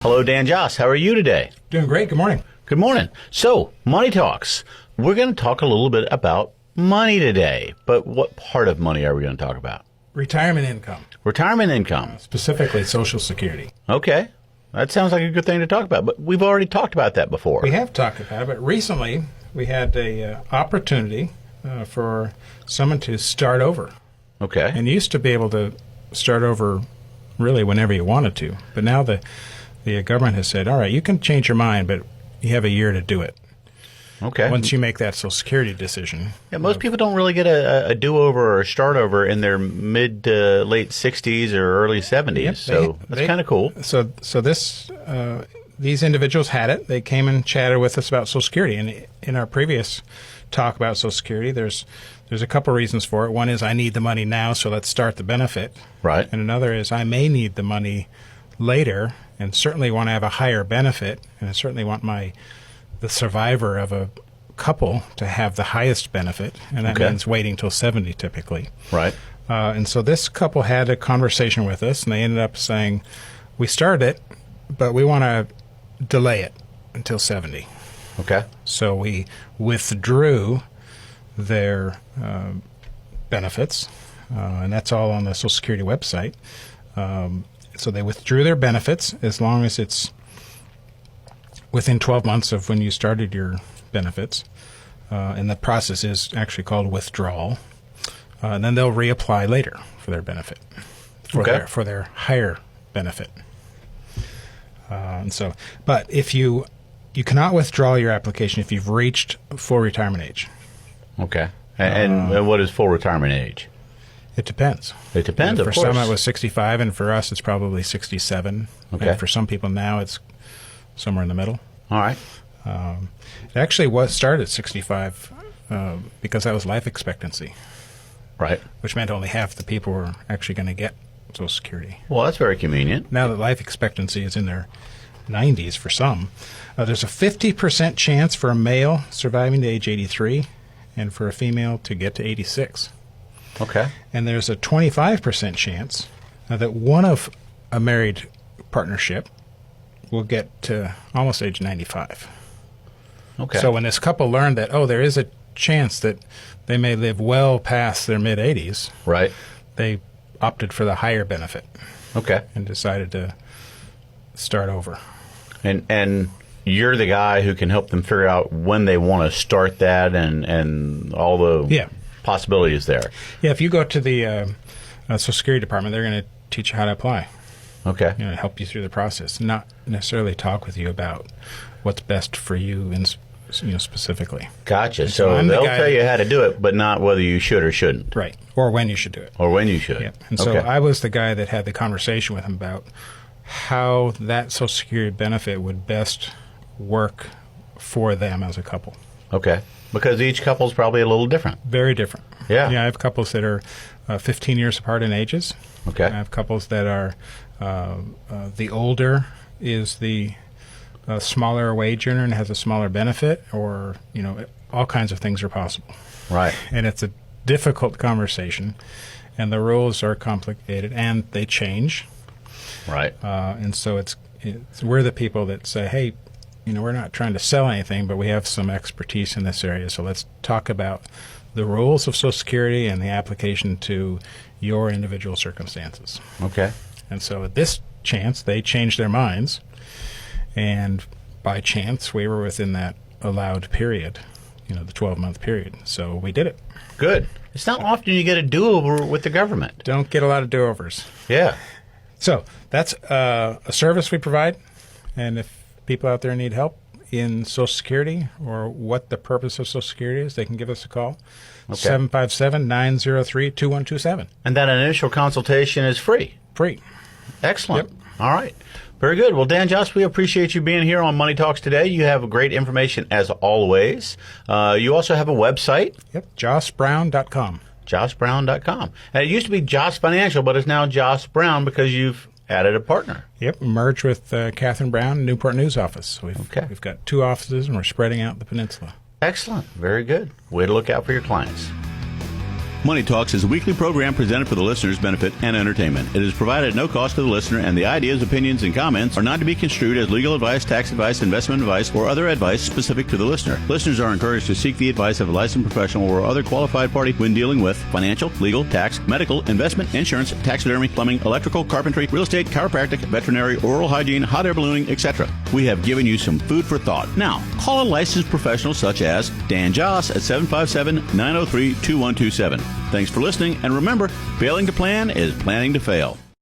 Hello, Dan Joss. How are you today? Doing great. Good morning. Good morning. So, Money Talks. We're going to talk a little bit about money today. But what part of money are we going to talk about? Retirement income. Retirement income. Specifically Social Security. Okay. That sounds like a good thing to talk about. But we've already talked about that before. We have talked about it, but recently we had a opportunity for someone to start over. Okay. And you used to be able to start over really whenever you wanted to. But now the government has said, all right, you can change your mind, but you have a year to do it. Okay. Once you make that Social Security decision. Yeah, most people don't really get a do-over or a start-over in their mid to late 60s or early 70s. Yep, so that's kind of cool. So these individuals had it. They came and chatted with us about Social Security. And in our previous talk about Social Security, there's a couple reasons for it. One is I need the money now, so let's start the benefit. Right. And another is I may need the money later and certainly want to have a higher benefit, and I certainly want the survivor of a couple to have the highest benefit, and that means waiting till 70 typically. Right. And so this couple had a conversation with us, and they ended up saying, we started it, but we want to delay it until 70. Okay. So we withdrew their benefits, and that's all on the Social Security website. So they withdrew their benefits as long as it's within 12 months of when you started your benefits. And the process is actually called withdrawal. And then they'll reapply later for their benefit, for their higher benefit. But if you cannot withdraw your application if you've reached full retirement age. Okay. And what is full retirement age? It depends. It depends, of course. For some, it was 65, and for us, it's probably 67. Okay. And for some people now, it's somewhere in the middle. All right. It actually started at 65 because that was life expectancy. Right. Which meant only half the people were actually going to get Social Security. Well, that's very convenient. Now that life expectancy is in their 90s for some, there's a 50% chance for a male surviving to age 83 and for a female to get to 86. Okay. And there's a 25% chance that one of a married partnership will get to almost age 95. Okay. So when this couple learned that, there is a chance that they may live well past their mid-80s, right, they opted for the higher benefit. Okay. And decided to start over. And you're the guy who can help them figure out when they want to start that and all the possibilities there. Yeah, if you go to the Social Security Department, they're going to teach you how to apply. Okay. Help you through the process, not necessarily talk with you about what's best for you specifically. Gotcha. So they'll tell you how to do it, but not whether you should or shouldn't. Right. Or when you should do it. Or when you should. Yeah. And so I was the guy that had the conversation with him about how that Social Security benefit would best work for them as a couple. Okay. Because each couple is probably a little different. Very different. Yeah. Yeah, I have couples that are 15 years apart in ages. Okay. I have couples that are the older is the smaller wage earner and has a smaller benefit, or all kinds of things are possible. Right. And it's a difficult conversation, and the rules are complicated and they change. Right. And so we're the people that say, hey, we're not trying to sell anything, but we have some expertise in this area, so let's talk about the rules of Social Security and the application to your individual circumstances. Okay. And so at this chance, they changed their minds, and by chance, we were within that allowed period, the 12-month period. So we did it. Good. It's not often you get a do-over with the government. Don't get a lot of do-overs. Yeah. So that's a service we provide, and if people out there need help in Social Security or what the purpose of Social Security is, they can give us a call. 757-903-2127. And that initial consultation is free. Free. Excellent. Yep. All right. Very good. Well, Dan Joss, we appreciate you being here on Money Talks today. You have great information as always. You also have a website. Yep. JossBrown.com. JossBrown.com. And it used to be Joss Financial, but it's now Joss Brown because you've added a partner. Yep. Merged with Catherine Brown, Newport News office. So we've got 2 offices, and we're spreading out the peninsula. Excellent. Very good. Way to look out for your clients. Money Talks is a weekly program presented for the listener's benefit and entertainment. It is provided at no cost to the listener, and the ideas, opinions, and comments are not to be construed as legal advice, tax advice, investment advice, or other advice specific to the listener. Listeners are encouraged to seek the advice of a licensed professional or other qualified party when dealing with financial, legal, tax, medical, investment, insurance, taxidermy, plumbing, electrical, carpentry, real estate, chiropractic, veterinary, oral hygiene, hot air ballooning, etc. We have given you some food for thought. Now, call a licensed professional such as Dan Joss at 757-903-2127. Thanks for listening, and remember, failing to plan is planning to fail.